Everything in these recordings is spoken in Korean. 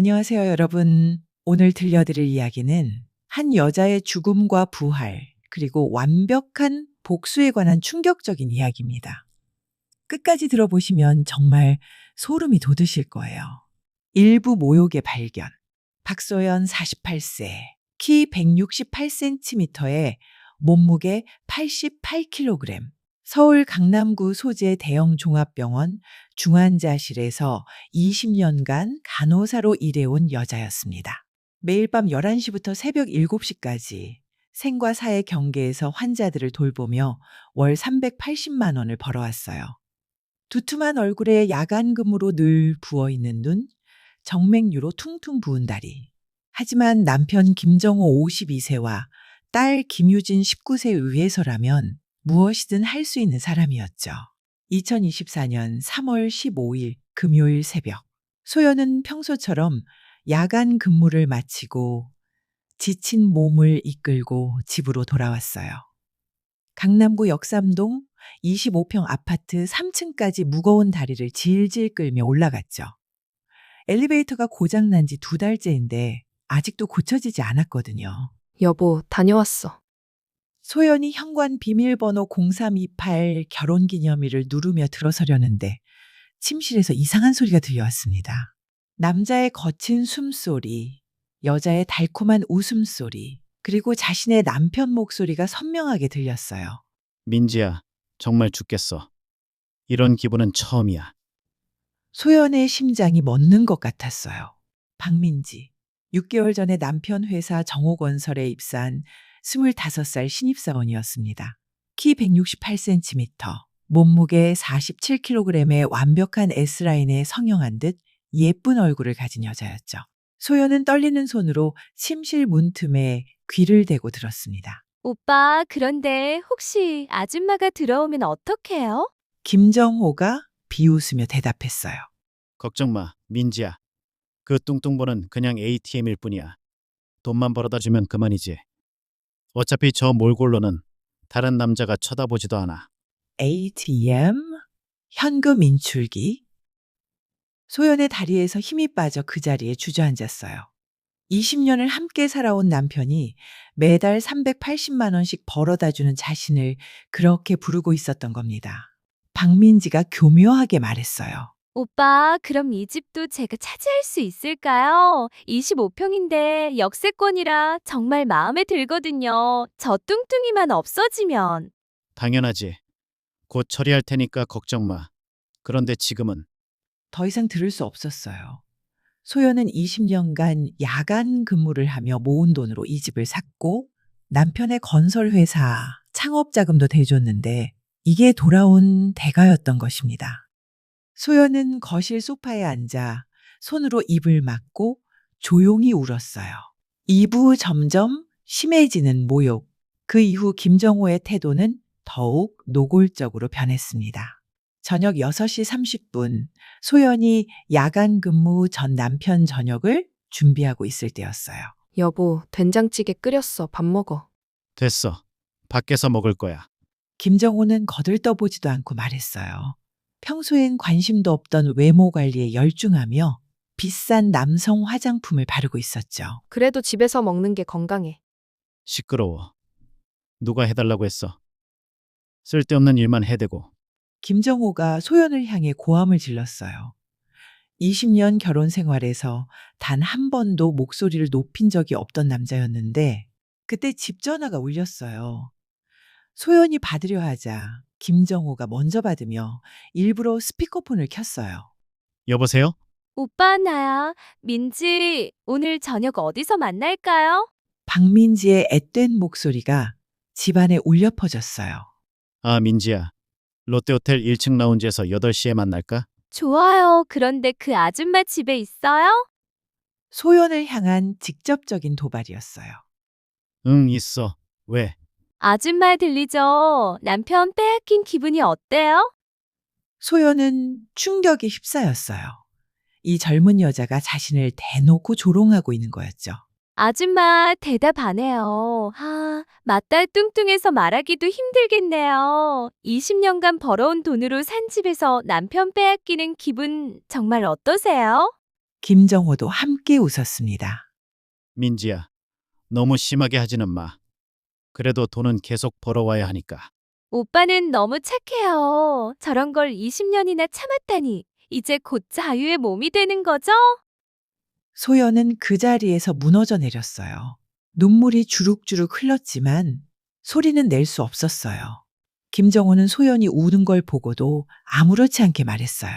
안녕하세요, 여러분. 오늘 들려드릴 이야기는 한 여자의 죽음과 부활, 그리고 완벽한 복수에 관한 충격적인 이야기입니다. 끝까지 들어보시면 정말 소름이 돋으실 거예요. 일부 모욕의 발견. 박소연 48세, 키 168cm에 몸무게 88kg. 서울 강남구 소재 대형 종합병원 중환자실에서 20년간 간호사로 일해온 여자였습니다. 매일 밤 11시부터 새벽 7시까지 생과 사의 경계에서 환자들을 돌보며 월 380만 원을 벌어왔어요. 두툼한 얼굴에 야간 근무로 늘 부어있는 눈, 정맥류로 퉁퉁 부은 다리. 하지만 남편 김정호 52세와 딸 김유진 19세에 의해서라면 무엇이든 할 수 있는 사람이었죠. 2024년 3월 15일 금요일 새벽, 소연은 평소처럼 야간 근무를 마치고 지친 몸을 이끌고 집으로 돌아왔어요. 강남구 역삼동 25평 아파트 3층까지 무거운 다리를 질질 끌며 올라갔죠. 엘리베이터가 고장난 지 2달째인데 아직도 고쳐지지 않았거든요. 여보, 다녀왔어. 소연이 현관 비밀번호 0328 결혼기념일을 누르며 들어서려는데 침실에서 이상한 소리가 들려왔습니다. 남자의 거친 숨소리, 여자의 달콤한 웃음소리, 그리고 자신의 남편 목소리가 선명하게 들렸어요. 민지야, 정말 죽겠어. 이런 기분은 처음이야. 소연의 심장이 멎는 것 같았어요. 박민지, 6개월 전에 남편 회사 정호건설에 입사한 25살 신입사원이었습니다. 키 168cm, 몸무게 47kg의 완벽한 S라인에 성형한 듯 예쁜 얼굴을 가진 여자였죠. 소연은 떨리는 손으로 침실 문틈에 귀를 대고 들었습니다. 오빠, 그런데 혹시 아줌마가 들어오면 어떡해요? 김정호가 비웃으며 대답했어요. 걱정 마, 민지야. 그 뚱뚱보는 그냥 ATM일 뿐이야. 돈만 벌어다 주면 그만이지. 어차피 저 몰골로는 다른 남자가 쳐다보지도 않아. ATM, 현금 인출기. 소연의 다리에서 힘이 빠져 그 자리에 주저앉았어요. 20년을 함께 살아온 남편이 매달 380만 원씩 벌어다 주는 자신을 그렇게 부르고 있었던 겁니다. 박민지가 교묘하게 말했어요. 오빠, 그럼 이 집도 제가 차지할 수 있을까요? 25평인데 역세권이라 정말 마음에 들거든요. 저 뚱뚱이만 없어지면. 당연하지. 곧 처리할 테니까 걱정 마. 그런데 지금은 더 이상 들을 수 없었어요. 소연은 20년간 야간 근무를 하며 모은 돈으로 이 집을 샀고 남편의 건설회사 창업 자금도 대줬는데 이게 돌아온 대가였던 것입니다. 소연은 거실 소파에 앉아 손으로 입을 막고 조용히 울었어요. 이후 점점 심해지는 모욕. 그 이후 김정호의 태도는 더욱 노골적으로 변했습니다. 저녁 6시 30분 소연이 야간 근무 전 남편 저녁을 준비하고 있을 때였어요. 여보, 된장찌개 끓였어. 밥 먹어. 됐어. 밖에서 먹을 거야. 김정호는 거들떠보지도 않고 말했어요. 평소엔 관심도 없던 외모 관리에 열중하며 비싼 남성 화장품을 바르고 있었죠. 그래도 집에서 먹는 게 건강해. 시끄러워. 누가 해달라고 했어. 쓸데없는 일만 해대고. 김정호가 소연을 향해 고함을 질렀어요. 20년 결혼 생활에서 단 한 번도 목소리를 높인 적이 없던 남자였는데 그때 집 전화가 울렸어요. 소연이 받으려 하자 김정호가 먼저 받으며 일부러 스피커폰을 켰어요. 여보세요? 오빠, 나야. 민지, 오늘 저녁 어디서 만날까요? 박민지의 앳된 목소리가 집안에 울려 퍼졌어요. 아, 민지야. 롯데호텔 1층 라운지에서 8시에 만날까? 좋아요. 그런데 그 아줌마 집에 있어요? 소연을 향한 직접적인 도발이었어요. 응, 있어. 왜? 아줌마 들리죠? 남편 빼앗긴 기분이 어때요? 소연은 충격에 휩싸였어요. 이 젊은 여자가 자신을 대놓고 조롱하고 있는 거였죠. 아줌마 대답 안 해요. 맞달 뚱뚱해서 말하기도 힘들겠네요. 20년간 벌어온 돈으로 산 집에서 남편 빼앗기는 기분 정말 어떠세요? 김정호도 함께 웃었습니다. 민지야, 너무 심하게 하지는 마. 그래도 돈은 계속 벌어와야 하니까. 오빠는 너무 착해요. 저런 걸 20년이나 참았다니. 이제 곧 자유의 몸이 되는 거죠? 소연은 그 자리에서 무너져 내렸어요. 눈물이 주룩주룩 흘렀지만 소리는 낼 수 없었어요. 김정호는 소연이 우는 걸 보고도 아무렇지 않게 말했어요.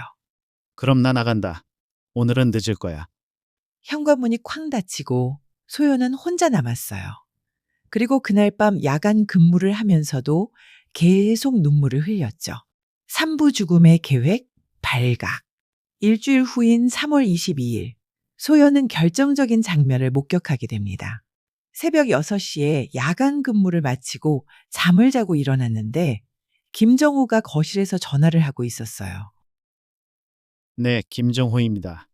그럼 나 나간다. 오늘은 늦을 거야. 현관문이 쾅 닫히고 소연은 혼자 남았어요. 그리고 그날 밤 야간 근무를 하면서도 계속 눈물을 흘렸죠. 3부 죽음의 계획 발각. 일주일 후인 3월 22일, 소연은 결정적인 장면을 목격하게 됩니다. 새벽 6시에 야간 근무를 마치고 잠을 자고 일어났는데 김정호가 거실에서 전화를 하고 있었어요. 네, 김정호입니다.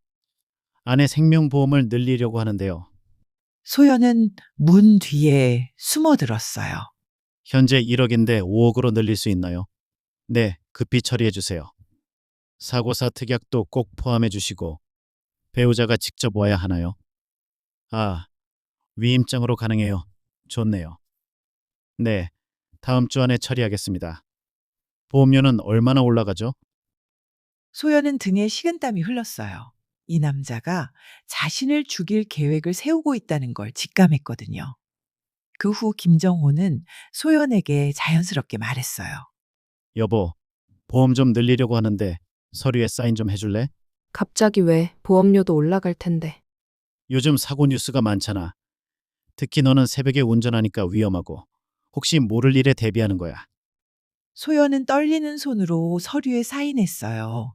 아내 생명보험을 늘리려고 하는데요. 소연은 문 뒤에 숨어들었어요. 현재 1억인데 5억으로 늘릴 수 있나요? 네, 급히 처리해 주세요. 사고사 특약도 꼭 포함해 주시고 배우자가 직접 와야 하나요? 아, 위임장으로 가능해요. 좋네요. 네, 다음 주 안에 처리하겠습니다. 보험료는 얼마나 올라가죠? 소연은 등에 식은땀이 흘렀어요. 이 남자가 자신을 죽일 계획을 세우고 있다는 걸 직감했거든요. 그 후 김정호는 소연에게 자연스럽게 말했어요. 여보, 보험 좀 늘리려고 하는데 서류에 사인 좀 해줄래? 갑자기 왜 보험료도 올라갈 텐데. 요즘 사고 뉴스가 많잖아. 특히 너는 새벽에 운전하니까 위험하고 혹시 모를 일에 대비하는 거야. 소연은 떨리는 손으로 서류에 사인했어요.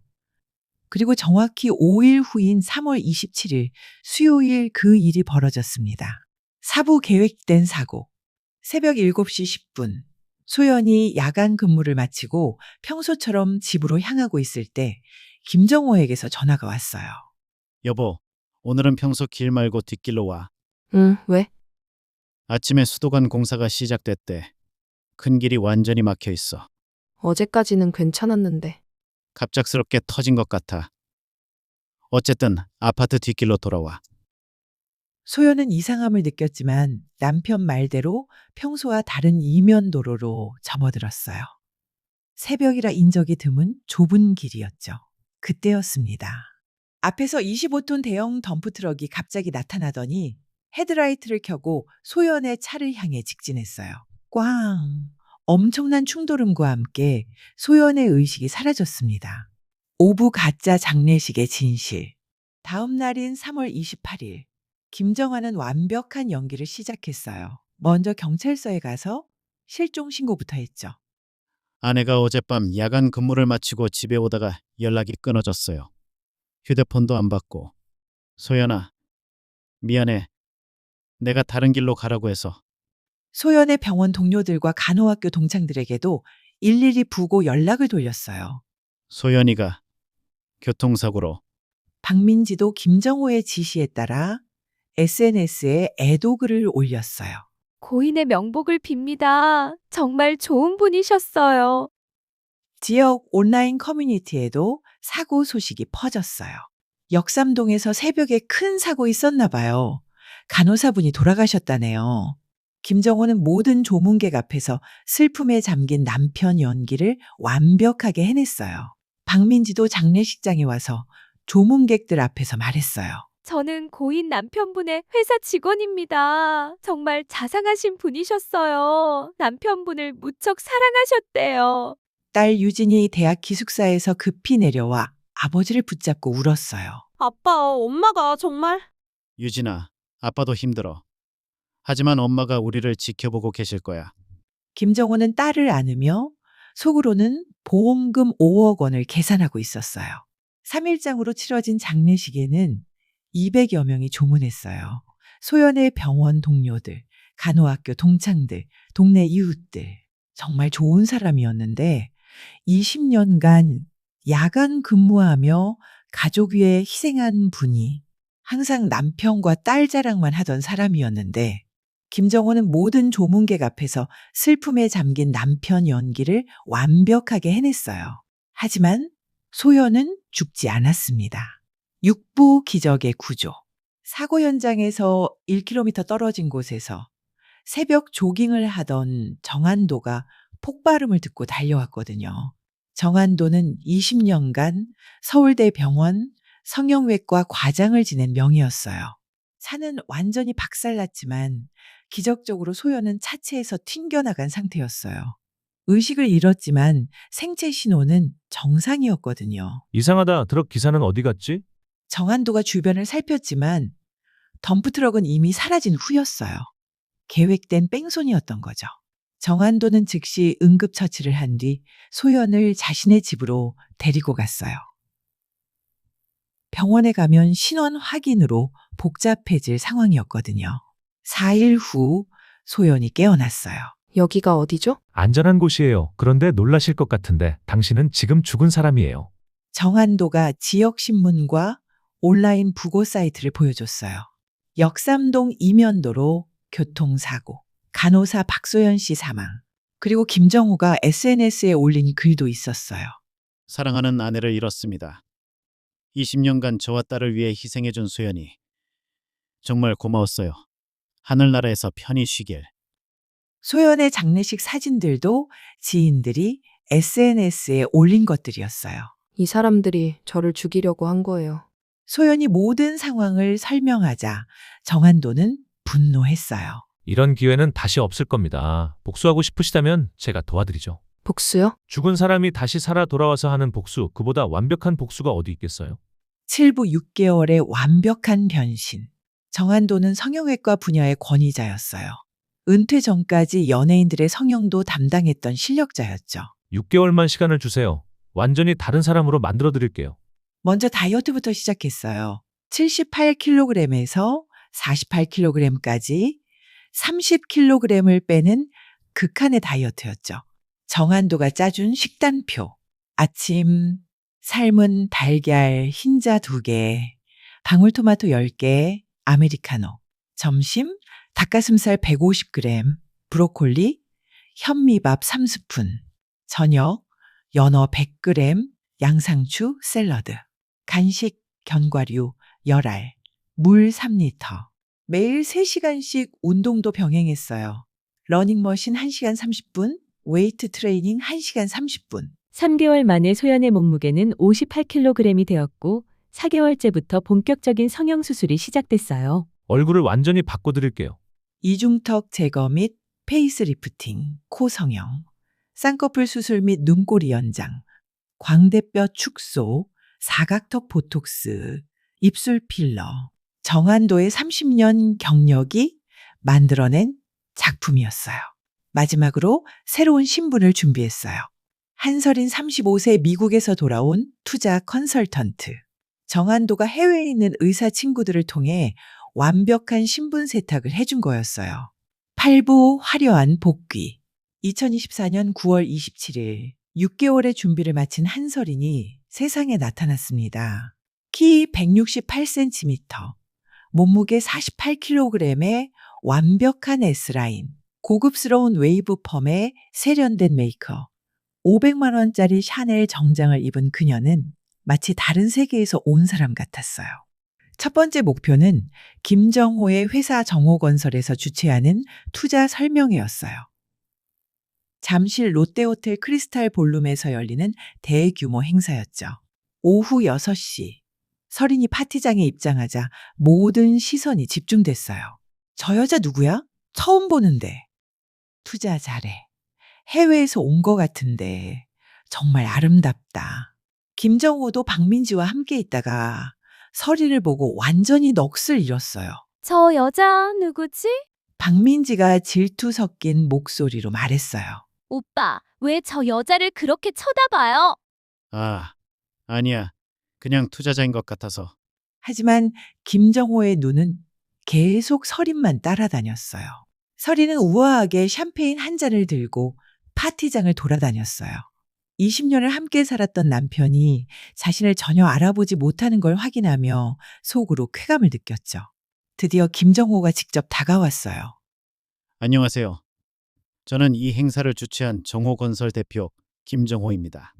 그리고 정확히 5일 후인 3월 27일 수요일 그 일이 벌어졌습니다. 사부 계획된 사고. 새벽 7시 10분. 소연이 야간 근무를 마치고 평소처럼 집으로 향하고 있을 때 김정호에게서 전화가 왔어요. 여보, 오늘은 평소 길 말고 뒷길로 와. 응, 왜? 아침에 수도관 공사가 시작됐대. 큰 길이 완전히 막혀 있어. 어제까지는 괜찮았는데. 갑작스럽게 터진 것 같아. 어쨌든 아파트 뒷길로 돌아와. 소연은 이상함을 느꼈지만 남편 말대로 평소와 다른 이면 도로로 접어들었어요. 새벽이라 인적이 드문 좁은 길이었죠. 그때였습니다. 앞에서 25톤 대형 덤프트럭이 갑자기 나타나더니 헤드라이트를 켜고 소연의 차를 향해 직진했어요. 꽝! 엄청난 충돌음과 함께 소연의 의식이 사라졌습니다. 오부 가짜 장례식의 진실. 다음 날인 3월 28일, 김정환은 완벽한 연기를 시작했어요. 먼저 경찰서에 가서 실종 신고부터 했죠. 아내가 어젯밤 야간 근무를 마치고 집에 오다가 연락이 끊어졌어요. 휴대폰도 안 받고. 소연아, 미안해. 내가 다른 길로 가라고 해서. 소연의 병원 동료들과 간호학교 동창들에게도 일일이 부고 연락을 돌렸어요. 소연이가 교통사고로. 박민지도 김정호의 지시에 따라 SNS에 애도글을 올렸어요. 고인의 명복을 빕니다. 정말 좋은 분이셨어요. 지역 온라인 커뮤니티에도 사고 소식이 퍼졌어요. 역삼동에서 새벽에 큰 사고 있었나 봐요. 간호사분이 돌아가셨다네요. 김정호는 모든 조문객 앞에서 슬픔에 잠긴 남편 연기를 완벽하게 해냈어요. 박민지도 장례식장에 와서 조문객들 앞에서 말했어요. 저는 고인 남편분의 회사 직원입니다. 정말 자상하신 분이셨어요. 남편분을 무척 사랑하셨대요. 딸 유진이 대학 기숙사에서 급히 내려와 아버지를 붙잡고 울었어요. 아빠, 엄마가 정말 유진아, 아빠도 힘들어. 하지만 엄마가 우리를 지켜보고 계실 거야. 김정호는 딸을 안으며 속으로는 보험금 5억 원을 계산하고 있었어요. 3일장으로 치러진 장례식에는 200여 명이 조문했어요. 소연의 병원 동료들, 간호학교 동창들, 동네 이웃들. 정말 좋은 사람이었는데 20년간 야간 근무하며 가족 위해 희생한 분이 항상 남편과 딸 자랑만 하던 사람이었는데 김정호는 모든 조문객 앞에서 슬픔에 잠긴 남편 연기를 완벽하게 해냈어요. 하지만 소연은 죽지 않았습니다. 육부 기적의 구조. 사고 현장에서 1km 떨어진 곳에서 새벽 조깅을 하던 정한도가 폭발음을 듣고 달려왔거든요. 정한도는 20년간 서울대 병원 성형외과 과장을 지낸 명의였어요. 차는 완전히 박살났지만 기적적으로 소연은 차체에서 튕겨나간 상태였어요. 의식을 잃었지만 생체 신호는 정상이었거든요. 이상하다. 트럭 기사는 어디 갔지? 정한도가 주변을 살폈지만 덤프트럭은 이미 사라진 후였어요. 계획된 뺑소니였던 거죠. 정한도는 즉시 응급처치를 한 뒤 소연을 자신의 집으로 데리고 갔어요. 병원에 가면 신원 확인으로 복잡해질 상황이었거든요. 4일 후 소연이 깨어났어요. 여기가 어디죠? 안전한 곳이에요. 그런데 놀라실 것 같은데 당신은 지금 죽은 사람이에요. 정한도가 지역신문과 온라인 부고 사이트를 보여줬어요. 역삼동 이면도로 교통사고, 간호사 박소연 씨 사망, 그리고 김정호가 SNS에 올린 글도 있었어요. 사랑하는 아내를 잃었습니다. 20년간 저와 딸을 위해 희생해준 소연이 정말 고마웠어요. 하늘나라에서 편히 쉬길. 소연의 장례식 사진들도 지인들이 SNS에 올린 것들이었어요. 이 사람들이 저를 죽이려고 한 거예요. 소연이 모든 상황을 설명하자 정한도는 분노했어요. 이런 기회는 다시 없을 겁니다. 복수하고 싶으시다면 제가 도와드리죠. 복수요? 죽은 사람이 다시 살아 돌아와서 하는 복수, 그보다 완벽한 복수가 어디 있겠어요? 7부 6개월의 완벽한 변신. 정한도는 성형외과 분야의 권위자였어요. 은퇴 전까지 연예인들의 성형도 담당했던 실력자였죠. 6개월만 시간을 주세요. 완전히 다른 사람으로 만들어 드릴게요. 먼저 다이어트부터 시작했어요. 78kg에서 48kg까지 30kg을 빼는 극한의 다이어트였죠. 정한도가 짜준 식단표. 아침 삶은 달걀 흰자 2개, 방울토마토 10개, 아메리카노. 점심 닭가슴살 150g, 브로콜리, 현미밥 3스푼. 저녁 연어 100g, 양상추 샐러드. 간식 견과류 열알, 물 3리터. 매일 3시간씩 운동도 병행했어요. 러닝머신 1시간 30분, 웨이트 트레이닝 1시간 30분. 3개월 만에 소연의 몸무게는 58kg이 되었고 4개월째부터 본격적인 성형수술이 시작됐어요. 얼굴을 완전히 바꿔드릴게요. 이중턱 제거 및 페이스리프팅, 코 성형, 쌍꺼풀 수술 및 눈꼬리 연장, 광대뼈 축소, 사각턱 보톡스, 입술 필러. 정한도의 30년 경력이 만들어낸 작품이었어요. 마지막으로 새로운 신분을 준비했어요. 한설인 35세 미국에서 돌아온 투자 컨설턴트. 정한도가 해외에 있는 의사 친구들을 통해 완벽한 신분 세탁을 해준 거였어요. 8부 화려한 복귀. 2024년 9월 27일 6개월의 준비를 마친 한설인이 세상에 나타났습니다. 키 168cm, 몸무게 48kg의 완벽한 S라인, 고급스러운 웨이브 펌에 세련된 메이크업, 500만 원짜리 샤넬 정장을 입은 그녀는 마치 다른 세계에서 온 사람 같았어요. 첫 번째 목표는 김정호의 회사 정호건설에서 주최하는 투자 설명회였어요. 잠실 롯데호텔 크리스탈 볼룸에서 열리는 대규모 행사였죠. 오후 6시 설인이 파티장에 입장하자 모든 시선이 집중됐어요. 저 여자 누구야? 처음 보는데. 투자 잘해. 해외에서 온 것 같은데 정말 아름답다. 김정호도 박민지와 함께 있다가 설인을 보고 완전히 넋을 잃었어요. 저 여자 누구지? 박민지가 질투 섞인 목소리로 말했어요. 오빠, 왜 저 여자를 그렇게 쳐다봐요? 아, 아니야. 그냥 투자자인 것 같아서. 하지만 김정호의 눈은 계속 설인만 따라다녔어요. 설인은 우아하게 샴페인 한 잔을 들고 파티장을 돌아다녔어요. 20년을 함께 살았던 남편이 자신을 전혀 알아보지 못하는 걸 확인하며 속으로 쾌감을 느꼈죠. 드디어 김정호가 직접 다가왔어요. 안녕하세요. 저는 이 행사를 주최한 정호건설 대표 김정호입니다.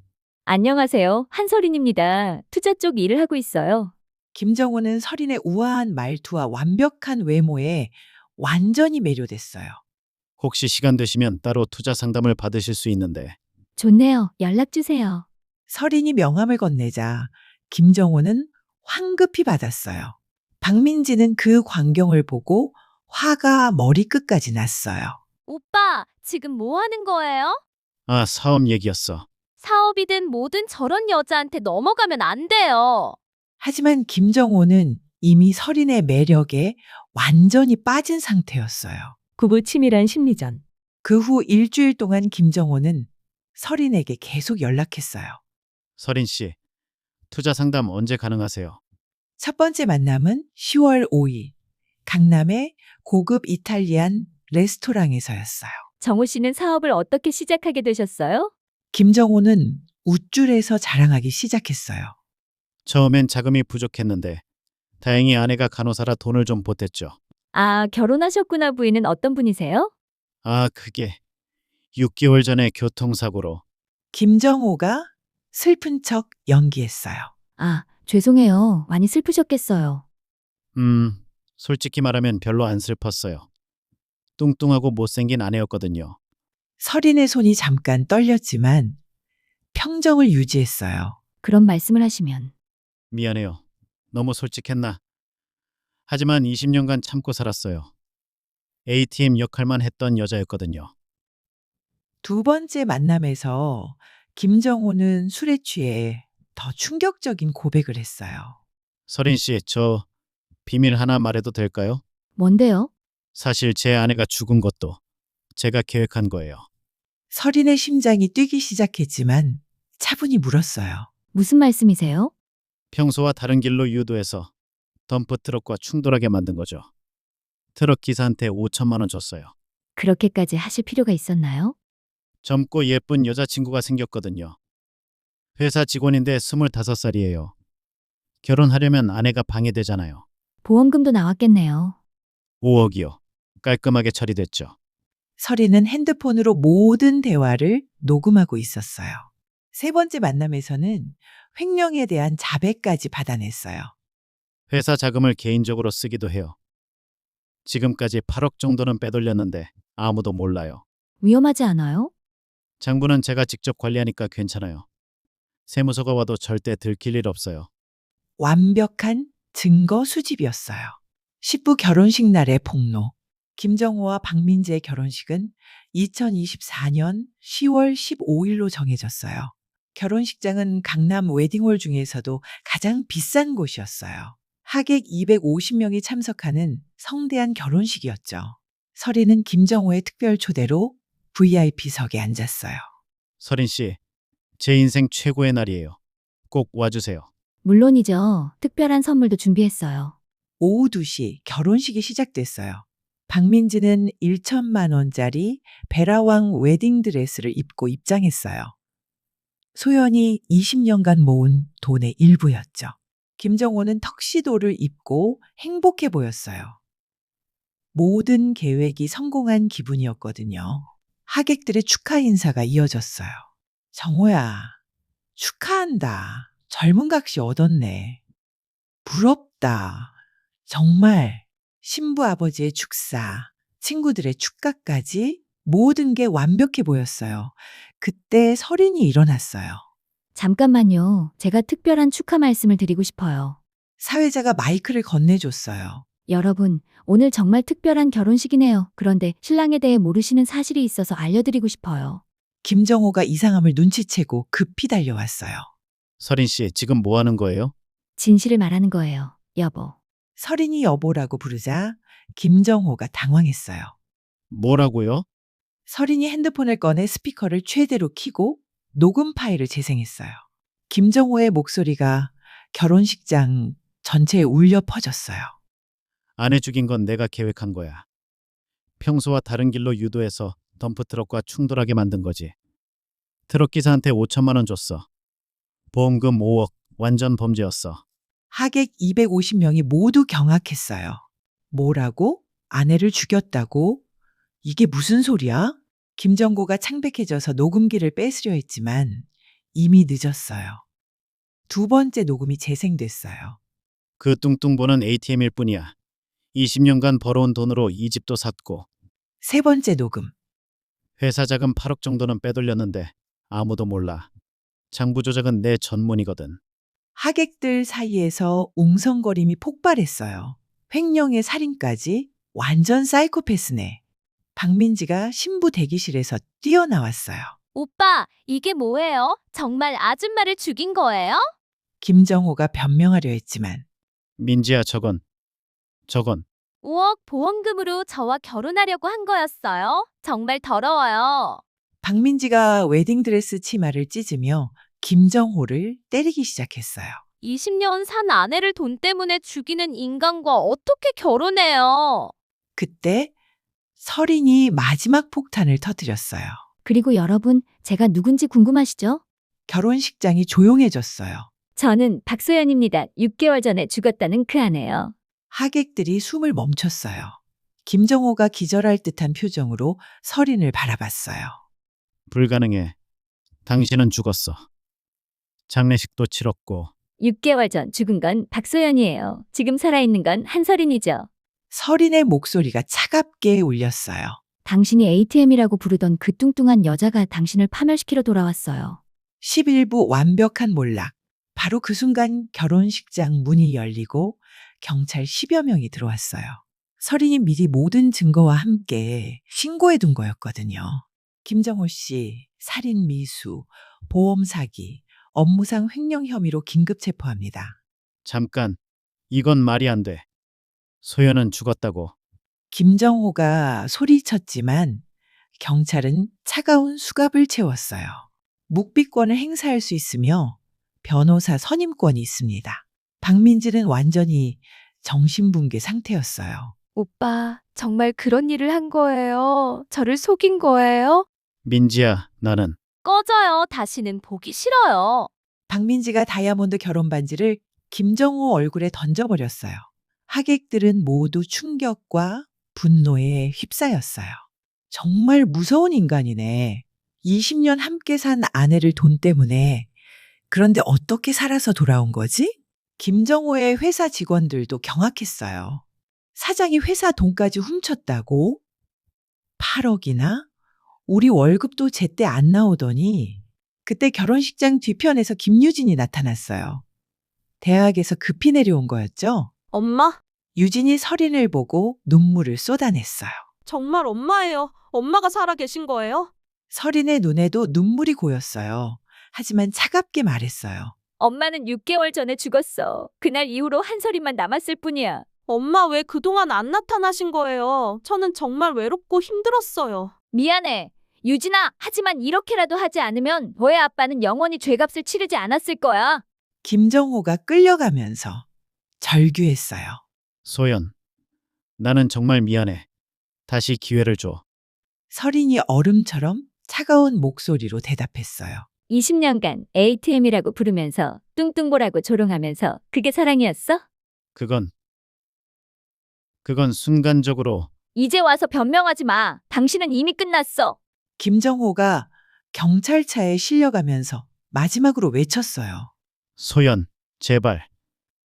안녕하세요. 한설인입니다. 투자 쪽 일을 하고 있어요. 김정호는 설인의 우아한 말투와 완벽한 외모에 완전히 매료됐어요. 혹시 시간 되시면 따로 투자 상담을 받으실 수 있는데 좋네요. 연락 주세요. 설인이 명함을 건네자 김정호는 황급히 받았어요. 박민지는 그 광경을 보고 화가 머리끝까지 났어요. 오빠, 지금 뭐 하는 거예요? 아, 사업 얘기였어. 사업이든 뭐든 저런 여자한테 넘어가면 안 돼요. 하지만 김정호는 이미 설인의 매력에 완전히 빠진 상태였어요. 부부 치밀한 심리전. 그 후 일주일 동안 김정호는 설인에게 계속 연락했어요. 서린 씨, 투자 상담 언제 가능하세요? 첫 번째 만남은 10월 5일 강남의 고급 이탈리안 레스토랑에서였어요. 정호 씨는 사업을 어떻게 시작하게 되셨어요? 김정호는 웃줄에서 자랑하기 시작했어요. 처음엔 자금이 부족했는데 다행히 아내가 간호사라 돈을 좀 보탰죠. 아, 결혼하셨구나. 부인은 어떤 분이세요? 아, 그게 6개월 전에 교통사고로. 김정호가 슬픈 척 연기했어요. 아, 죄송해요. 많이 슬프셨겠어요. 솔직히 말하면 별로 안 슬펐어요. 뚱뚱하고 못생긴 아내였거든요. 설인의 손이 잠깐 떨렸지만 평정을 유지했어요. 그런 말씀을 하시면. 미안해요. 너무 솔직했나? 하지만 20년간 참고 살았어요. ATM 역할만 했던 여자였거든요. 두 번째 만남에서 김정호는 술에 취해 더 충격적인 고백을 했어요. 서린 씨, 저 비밀 하나 말해도 될까요? 뭔데요? 사실 제 아내가 죽은 것도 제가 계획한 거예요. 설인의 심장이 뛰기 시작했지만 차분히 물었어요. 무슨 말씀이세요? 평소와 다른 길로 유도해서 덤프트럭과 충돌하게 만든 거죠. 트럭 기사한테 5천만 원 줬어요. 그렇게까지 하실 필요가 있었나요? 젊고 예쁜 여자친구가 생겼거든요. 회사 직원인데 25살이에요. 결혼하려면 아내가 방해되잖아요. 보험금도 나왔겠네요. 5억이요. 깔끔하게 처리됐죠. 설인은 핸드폰으로 모든 대화를 녹음하고 있었어요. 세 번째 만남에서는 횡령에 대한 자백까지 받아냈어요. 회사 자금을 개인적으로 쓰기도 해요. 지금까지 8억 정도는 빼돌렸는데 아무도 몰라요. 위험하지 않아요? 장부는 제가 직접 관리하니까 괜찮아요. 세무서가 와도 절대 들킬 일 없어요. 완벽한 증거 수집이었어요. 신부 결혼식 날의 폭로. 김정호와 박민재의 결혼식은 2024년 10월 15일로 정해졌어요. 결혼식장은 강남 웨딩홀 중에서도 가장 비싼 곳이었어요. 하객 250명이 참석하는 성대한 결혼식이었죠. 설이는 김정호의 특별 초대로 VIP석에 앉았어요. 서린 씨, 제 인생 최고의 날이에요. 꼭 와주세요. 물론이죠. 특별한 선물도 준비했어요. 오후 2시 결혼식이 시작됐어요. 박민지는 1천만 원짜리 베라왕 웨딩드레스를 입고 입장했어요. 소연이 20년간 모은 돈의 일부였죠. 김정호는 턱시도를 입고 행복해 보였어요. 모든 계획이 성공한 기분이었거든요. 하객들의 축하 인사가 이어졌어요. 정호야, 축하한다. 젊은 각시 얻었네. 부럽다. 정말 신부 아버지의 축사, 친구들의 축가까지 모든 게 완벽해 보였어요. 그때 설인이 일어났어요. 잠깐만요. 제가 특별한 축하 말씀을 드리고 싶어요. 사회자가 마이크를 건네줬어요. 여러분, 오늘 정말 특별한 결혼식이네요. 그런데 신랑에 대해 모르시는 사실이 있어서 알려드리고 싶어요. 김정호가 이상함을 눈치채고 급히 달려왔어요. 서린 씨, 지금 뭐 하는 거예요? 진실을 말하는 거예요, 여보. 설인이 여보라고 부르자 김정호가 당황했어요. 뭐라고요? 설인이 핸드폰을 꺼내 스피커를 최대로 켜고 녹음 파일을 재생했어요. 김정호의 목소리가 결혼식장 전체에 울려 퍼졌어요. 아내 죽인 건 내가 계획한 거야. 평소와 다른 길로 유도해서 덤프트럭과 충돌하게 만든 거지. 트럭 기사한테 5천만 원 줬어. 보험금 5억, 완전 범죄였어. 하객 250명이 모두 경악했어요. 뭐라고? 아내를 죽였다고? 이게 무슨 소리야? 김정고가 창백해져서 녹음기를 뺏으려 했지만 이미 늦었어요. 두 번째 녹음이 재생됐어요. 그 뚱뚱보는 ATM일 뿐이야. 20년간 벌어온 돈으로 이 집도 샀고 세 번째 녹음. 회사 자금 8억 정도는 빼돌렸는데 아무도 몰라. 장부 조작은 내 전문이거든. 하객들 사이에서 웅성거림이 폭발했어요. 횡령의 살인까지 완전 사이코패스네. 박민지가 신부 대기실에서 뛰어나왔어요. 오빠, 이게 뭐예요? 정말 아줌마를 죽인 거예요? 김정호가 변명하려 했지만 민지야, 저건 5억 보험금으로 저와 결혼하려고 한 거였어요. 정말 더러워요. 박민지가 웨딩드레스 치마를 찢으며 김정호를 때리기 시작했어요. 20년 산 아내를 돈 때문에 죽이는 인간과 어떻게 결혼해요? 그때 설인이 마지막 폭탄을 터뜨렸어요. 그리고 여러분, 제가 누군지 궁금하시죠? 결혼식장이 조용해졌어요. 저는 박소연입니다. 6개월 전에 죽었다는 그 아내요. 하객들이 숨을 멈췄어요. 김정호가 기절할 듯한 표정으로 설인을 바라봤어요. 불가능해. 당신은 죽었어. 장례식도 치렀고 6개월 전 죽은 건 박소연이에요. 지금 살아있는 건 한설인이죠. 설인의 목소리가 차갑게 울렸어요. 당신이 ATM이라고 부르던 그 뚱뚱한 여자가 당신을 파멸시키러 돌아왔어요. 11부 완벽한 몰락. 바로 그 순간 결혼식장 문이 열리고 경찰 10여 명이 들어왔어요. 설인이 미리 모든 증거와 함께 신고해 둔 거였거든요. 김정호 씨, 살인 미수, 보험 사기, 업무상 횡령 혐의로 긴급 체포합니다. 잠깐. 이건 말이 안 돼. 소연은 죽었다고. 김정호가 소리쳤지만 경찰은 차가운 수갑을 채웠어요. 묵비권을 행사할 수 있으며 변호사 선임권이 있습니다. 박민지는 완전히 정신붕괴 상태였어요. 오빠, 정말 그런 일을 한 거예요? 저를 속인 거예요? 민지야, 나는 꺼져요. 다시는 보기 싫어요. 박민지가 다이아몬드 결혼 반지를 김정호 얼굴에 던져버렸어요. 하객들은 모두 충격과 분노에 휩싸였어요. 정말 무서운 인간이네. 20년 함께 산 아내를 돈 때문에. 그런데 어떻게 살아서 돌아온 거지? 김정호의 회사 직원들도 경악했어요. 사장이 회사 돈까지 훔쳤다고? 8억이나? 우리 월급도 제때 안 나오더니 그때 결혼식장 뒤편에서 김유진이 나타났어요. 대학에서 급히 내려온 거였죠? 엄마? 유진이 설인을 보고 눈물을 쏟아냈어요. 정말 엄마예요. 엄마가 살아 계신 거예요? 설인의 눈에도 눈물이 고였어요. 하지만 차갑게 말했어요. 엄마는 6개월 전에 죽었어. 그날 이후로 한설인만 남았을 뿐이야. 엄마 왜 그동안 안 나타나신 거예요? 저는 정말 외롭고 힘들었어요. 미안해. 유진아, 하지만 이렇게라도 하지 않으면 너의 아빠는 영원히 죄값을 치르지 않았을 거야. 김정호가 끌려가면서 절규했어요. 소연. 나는 정말 미안해. 다시 기회를 줘. 설인이 얼음처럼 차가운 목소리로 대답했어요. 20년간 ATM이라고 부르면서 뚱뚱보라고 조롱하면서 그게 사랑이었어? 그건 순간적으로 이제 와서 변명하지 마. 당신은 이미 끝났어. 김정호가 경찰차에 실려가면서 마지막으로 외쳤어요. 소연, 제발.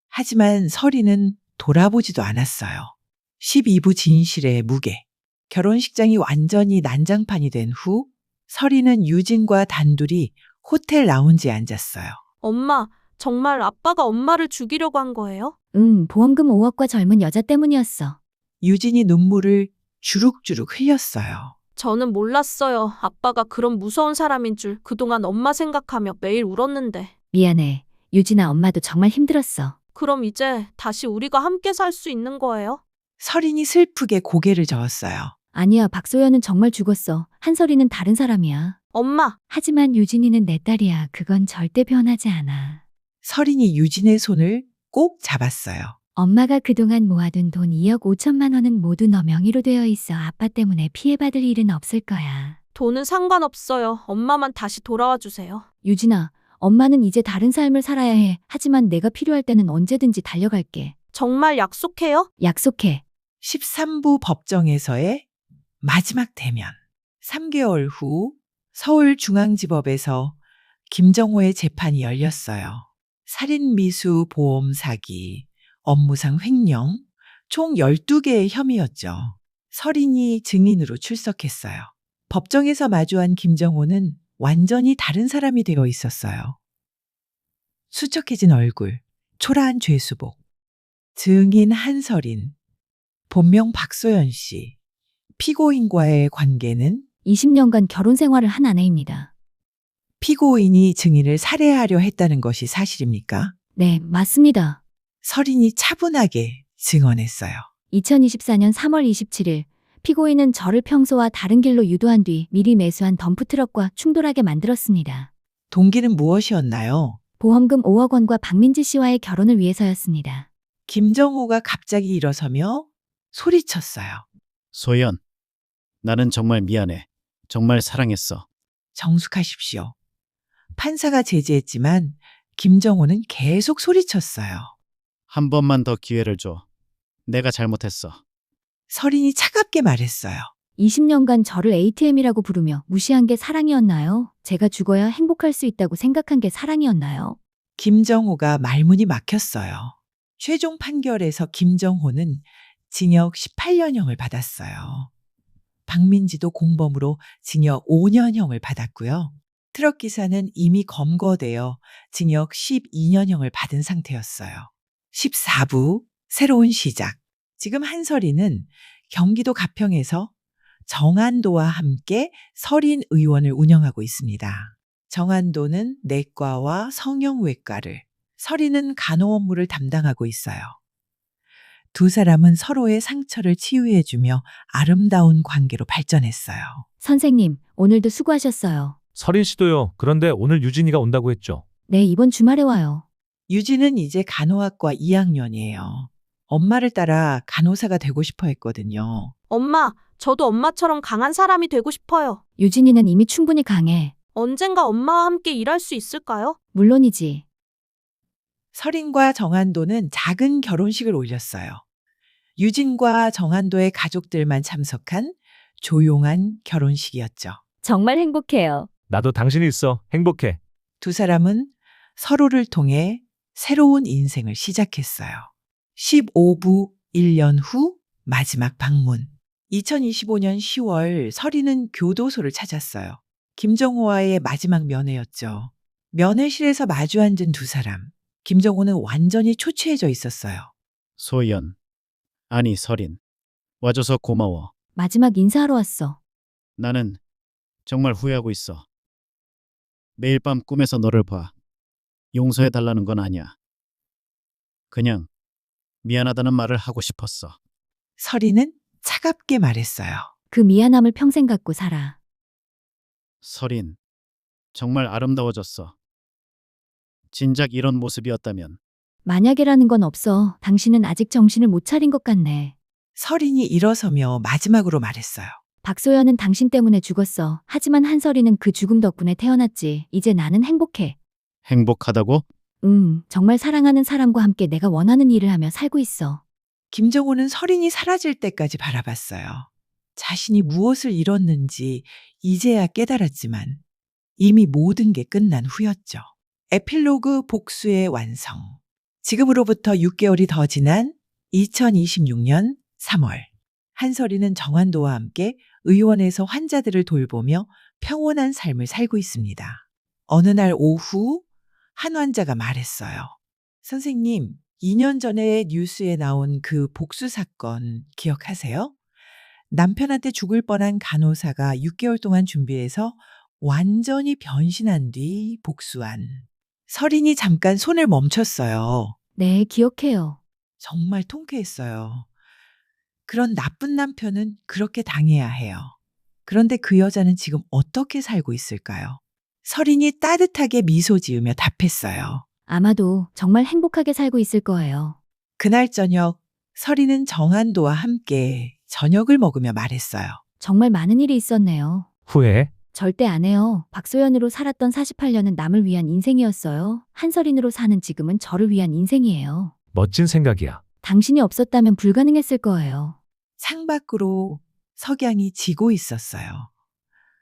하지만 설인은 돌아보지도 않았어요. 12부 진실의 무게. 결혼식장이 완전히 난장판이 된 후 설인은 유진과 단둘이 호텔 라운지에 앉았어요. 엄마, 정말 아빠가 엄마를 죽이려고 한 거예요? 응, 보험금 5억과 젊은 여자 때문이었어. 유진이 눈물을 주룩주룩 흘렸어요. 저는 몰랐어요. 아빠가 그런 무서운 사람인 줄 그동안 엄마 생각하며 매일 울었는데. 미안해. 유진아, 엄마도 정말 힘들었어. 그럼 이제 다시 우리가 함께 살 수 있는 거예요? 설인이 슬프게 고개를 저었어요. 아니야, 박소연은 정말 죽었어. 한설이는 다른 사람이야. 엄마, 하지만 유진이는 내 딸이야. 그건 절대 변하지 않아. 설인이 유진의 손을 꼭 잡았어요. 엄마가 그동안 모아둔 돈 2억 5천만 원은 모두 너 명의로 되어 있어. 아빠 때문에 피해받을 일은 없을 거야. 돈은 상관없어요. 엄마만 다시 돌아와 주세요. 유진아, 엄마는 이제 다른 삶을 살아야 해. 하지만 내가 필요할 때는 언제든지 달려갈게. 정말 약속해요? 약속해. 13부 법정에서의 마지막 대면. 3개월 후 서울중앙지법에서 김정호의 재판이 열렸어요. 살인 미수 보험 사기, 업무상 횡령, 총 12개의 혐의였죠. 설인이 증인으로 출석했어요. 법정에서 마주한 김정호는 완전히 다른 사람이 되어 있었어요. 수척해진 얼굴, 초라한 죄수복, 증인 한설인, 본명 박소연 씨, 피고인과의 관계는 20년간 결혼 생활을 한 아내입니다. 피고인이 증인을 살해하려 했다는 것이 사실입니까? 네, 맞습니다. 설인이 차분하게 증언했어요. 2024년 3월 27일 피고인은 저를 평소와 다른 길로 유도한 뒤 미리 매수한 덤프트럭과 충돌하게 만들었습니다. 동기는 무엇이었나요? 보험금 5억 원과 박민지 씨와의 결혼을 위해서였습니다. 김정호가 갑자기 일어서며 소리쳤어요. 소연, 나는 정말 미안해. 정말 사랑했어. 정숙하십시오. 판사가 제지했지만 김정호는 계속 소리쳤어요. 한 번만 더 기회를 줘. 내가 잘못했어. 설인이 차갑게 말했어요. 20년간 저를 ATM이라고 부르며 무시한 게 사랑이었나요? 제가 죽어야 행복할 수 있다고 생각한 게 사랑이었나요? 김정호가 말문이 막혔어요. 최종 판결에서 김정호는 징역 18년형을 받았어요. 박민지도 공범으로 징역 5년형을 받았고요. 트럭 기사는 이미 검거되어 징역 12년형을 받은 상태였어요. 14부 새로운 시작. 지금 한설이는 경기도 가평에서 정한도와 함께 설인 의원을 운영하고 있습니다. 정한도는 내과와 성형외과를, 설인은 간호 업무를 담당하고 있어요. 두 사람은 서로의 상처를 치유해주며 아름다운 관계로 발전했어요. 선생님, 오늘도 수고하셨어요. 설인 씨도요. 그런데 오늘 유진이가 온다고 했죠. 네, 이번 주말에 와요. 유진은 이제 간호학과 2학년이에요. 엄마를 따라 간호사가 되고 싶어 했거든요. 엄마, 저도 엄마처럼 강한 사람이 되고 싶어요. 유진이는 이미 충분히 강해. 언젠가 엄마와 함께 일할 수 있을까요? 물론이지. 설인과 정한도는 작은 결혼식을 올렸어요. 유진과 정한도의 가족들만 참석한 조용한 결혼식이었죠. 정말 행복해요. 나도 당신이 있어. 행복해. 두 사람은 서로를 통해 새로운 인생을 시작했어요. 15부 1년 후 마지막 방문. 2025년 10월 설이는 교도소를 찾았어요. 김정호와의 마지막 면회였죠. 면회실에서 마주 앉은 두 사람. 김정호는 완전히 초췌해져 있었어요. 소연, 아니 설인, 와줘서 고마워. 마지막 인사하러 왔어. 나는 정말 후회하고 있어. 매일 밤 꿈에서 너를 봐. 용서해달라는 건 아니야. 그냥 미안하다는 말을 하고 싶었어. 설이는 차갑게 말했어요. 그 미안함을 평생 갖고 살아. 설인, 정말 아름다워졌어. 진작 이런 모습이었다면. 만약에라는 건 없어. 당신은 아직 정신을 못 차린 것 같네. 설인이 일어서며 마지막으로 말했어요. 박소연은 당신 때문에 죽었어. 하지만 한설이는 그 죽음 덕분에 태어났지. 이제 나는 행복해. 행복하다고? 정말 사랑하는 사람과 함께 내가 원하는 일을 하며 살고 있어. 김정호는 설인이 사라질 때까지 바라봤어요. 자신이 무엇을 잃었는지 이제야 깨달았지만 이미 모든 게 끝난 후였죠. 에필로그 복수의 완성. 지금으로부터 6개월이 더 지난 2026년 3월. 한설이는 정한도와 함께 의원에서 환자들을 돌보며 평온한 삶을 살고 있습니다. 어느 날 오후 한 환자가 말했어요. 선생님, 2년 전에 뉴스에 나온 그 복수 사건 기억하세요? 남편한테 죽을 뻔한 간호사가 6개월 동안 준비해서 완전히 변신한 뒤 복수한. 설인이 잠깐 손을 멈췄어요. 네, 기억해요. 정말 통쾌했어요. 그런 나쁜 남편은 그렇게 당해야 해요. 그런데 그 여자는 지금 어떻게 살고 있을까요? 설인이 따뜻하게 미소 지으며 답했어요. 아마도 정말 행복하게 살고 있을 거예요. 그날 저녁 설인은 정한도와 함께 저녁을 먹으며 말했어요. 정말 많은 일이 있었네요. 후회해? 절대 안 해요. 박소연으로 살았던 48년은 남을 위한 인생이었어요. 한설인으로 사는 지금은 저를 위한 인생이에요. 멋진 생각이야. 당신이 없었다면 불가능했을 거예요. 창밖으로 석양이 지고 있었어요.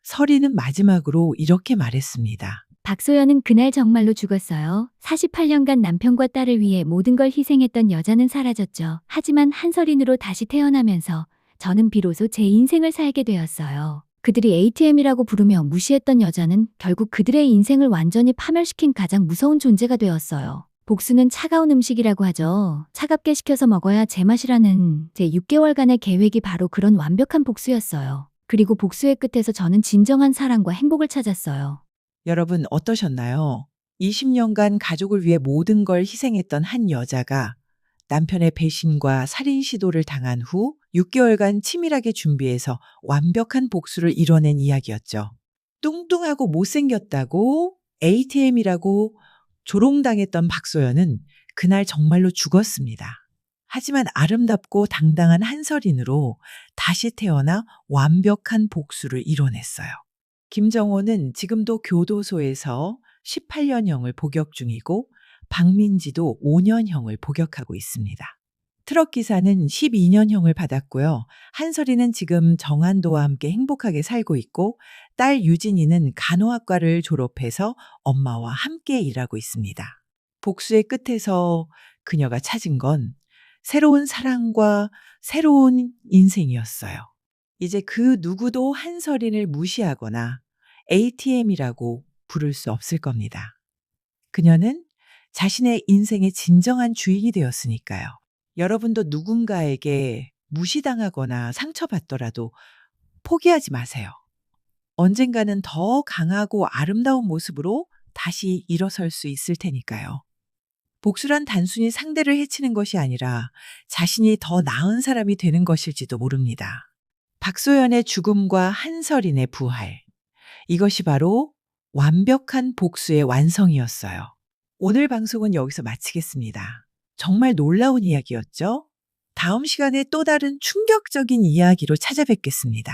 설인은 마지막으로 이렇게 말했습니다. 박소연은 그날 정말로 죽었어요. 48년간 남편과 딸을 위해 모든 걸 희생했던 여자는 사라졌죠. 하지만 한설인으로 다시 태어나면서 저는 비로소 제 인생을 살게 되었어요. 그들이 ATM이라고 부르며 무시했던 여자는 결국 그들의 인생을 완전히 파멸시킨 가장 무서운 존재가 되었어요. 복수는 차가운 음식이라고 하죠. 차갑게 식혀서 먹어야 제맛이라는 제 6개월간의 계획이 바로 그런 완벽한 복수였어요. 그리고 복수의 끝에서 저는 진정한 사랑과 행복을 찾았어요. 여러분 어떠셨나요? 20년간 가족을 위해 모든 걸 희생했던 한 여자가 남편의 배신과 살인 시도를 당한 후 6개월간 치밀하게 준비해서 완벽한 복수를 이뤄낸 이야기였죠. 뚱뚱하고 못생겼다고 ATM이라고 조롱당했던 박소연은 그날 정말로 죽었습니다. 하지만 아름답고 당당한 한설인으로 다시 태어나 완벽한 복수를 이뤄냈어요. 김정호는 지금도 교도소에서 18년형을 복역 중이고 박민지도 5년형을 복역하고 있습니다. 트럭 기사는 12년형을 받았고요. 한설이는 지금 정한도와 함께 행복하게 살고 있고 딸 유진이는 간호학과를 졸업해서 엄마와 함께 일하고 있습니다. 복수의 끝에서 그녀가 찾은 건 새로운 사랑과 새로운 인생이었어요. 이제 그 누구도 한설인을 무시하거나 ATM이라고 부를 수 없을 겁니다. 그녀는 자신의 인생의 진정한 주인이 되었으니까요. 여러분도 누군가에게 무시당하거나 상처받더라도 포기하지 마세요. 언젠가는 더 강하고 아름다운 모습으로 다시 일어설 수 있을 테니까요. 복수란 단순히 상대를 해치는 것이 아니라 자신이 더 나은 사람이 되는 것일지도 모릅니다. 박소연의 죽음과 한설인의 부활. 이것이 바로 완벽한 복수의 완성이었어요. 오늘 방송은 여기서 마치겠습니다. 정말 놀라운 이야기였죠? 다음 시간에 또 다른 충격적인 이야기로 찾아뵙겠습니다.